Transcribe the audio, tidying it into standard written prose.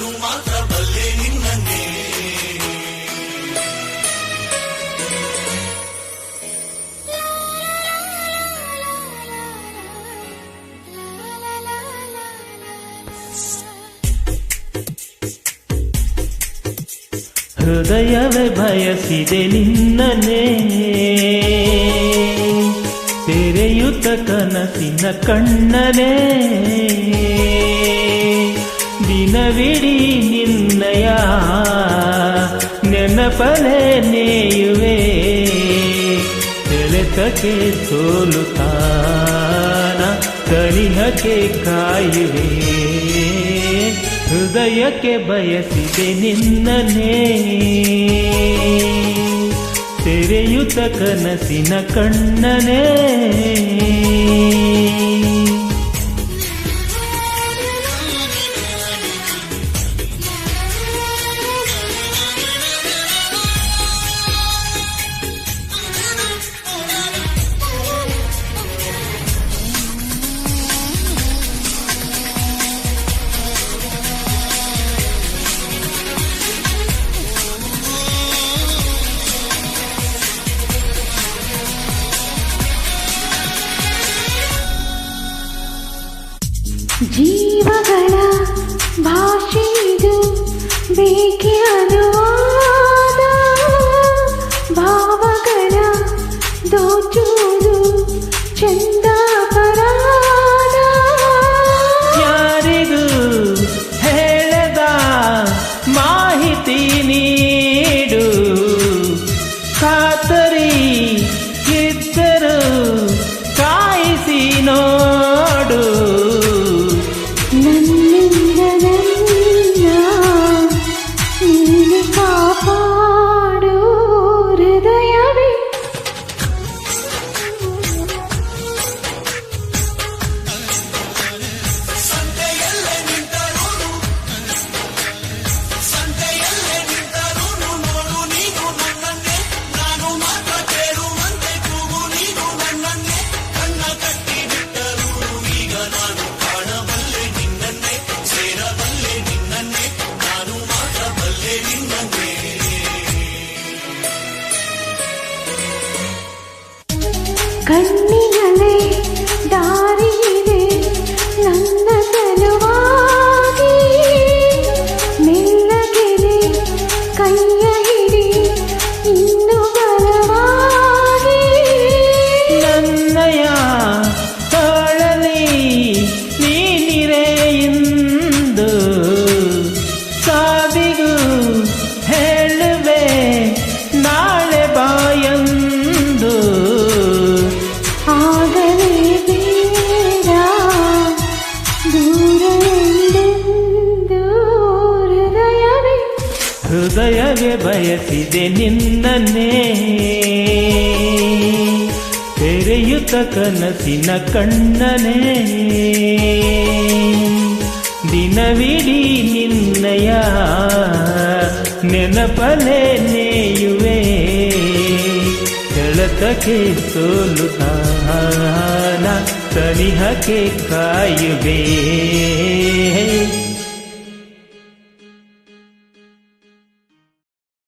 ನಾನು ಮಾತ್ರ ಬಲ್ಲೆ ನಿನ್ನನ್ನೇ. ಹೃದಯವೇ ಬಯಸಿದೆ ನಿನ್ನನ್ನೇ, ತೆರೆಯುತ್ತ ಕನಸಿನ ಕಣ್ಣನೇ, ದಿನವಿಡೀ ನಿನ್ನಯ ನೆನಪಲೇ ನೇಯುವೆ, ಸೆಳೆತಕ್ಕೆ ಸೋಲುತ್ತಾನ ಕರಿಹಕ್ಕೆ ಕಾಯುವೆ. ಹೃದಯಕ್ಕೆ ಬಯಸಿದೆ ನಿನ್ನನ್ನೇ, ತೆರೆಯುತ್ತ ಕನಸಿನ ಕಣ್ಣನೇ. ಜೀವಗಳ ಭಾಷೆದು ಬೇಕೆ ಅನುವಾದ, ಭಾವಗಳ ದೋಚುವುದು ಚಂದ ಪರಾದ. ಯಾರಿಗೂ ಹೇಳದ ಮಾಹಿತಿ ನೀಡು, ಖಾತರಿ ಇದ್ದರು ಕಾಯಿಸಿ ನೋಡು. ನನ್ನಿಂದ ನನ್ನ ನೀನು ಕಾಪಾಡು ಹೃದಯವೇ. ಸಂತೆಯಲ್ಲೇ ನಿಂತರೂ ನೋಡು ನೀನು ನನ್ನನ್ನೇ, ನಾನು ಮಾತ್ರ ಕೇಳುವಂತೆ ಕೂಗು ನೀನು ನನ್ನನ್ನೇ. ಕಣ್ಣ ಕಟ್ಟಿ ಬಿಟ್ಟರು ಈಗ ನಾನು ಕಾಣಬಲ್ಲೆ ನಿನ್ನನ್ನೇ, ಸೇರಬಲ್ಲೆ ನಿನ್ನನ್ನೇ, ನಾನು ಮಾತ್ರ ಬಲ್ಲೆ ನಿನ್ನನ್ನೇ. ಕಣ್ಣಿನಲ್ಲೇ ದಾರಿಯಿದೆ ನನ್ನ ಸಲುವಾಗಿ, ಮೆಲ್ಲಗೆರೆ ಕೈಯ ಹಿಡಿ ಇನ್ನು ಬಲವಾಗಿ. ನನ್ನಯ ತಾಳಲಿ ನೀನಿರೆ ಇಂದು, ಸಾವಿಗೂ ಹೇಳುವೆ ನಾಳೆ ಬಾಯಂದು. ಆಗಲೇ ಬೇಡ ದೂರ ಎಂದೆಂದು ಹೃದಯವೇ. ಹೃದಯವೇ ಬಯಸಿದೆ ನಿನ್ನನ್ನೇ, ತೆರೆಯುತ್ತ ಕನಸಿನ ಕಣ್ಣನೇ, ದಿನವಿಡೀ ನಿನ್ನಯ ನೆನಪಲೇ ನೇಯುವೆ, ಸೆಳೆತಕ್ಕೆ ಸೋಲುತ್ತಾನ ಸನಿಹಕ್ಕೆ ಕಾಯುವೆ.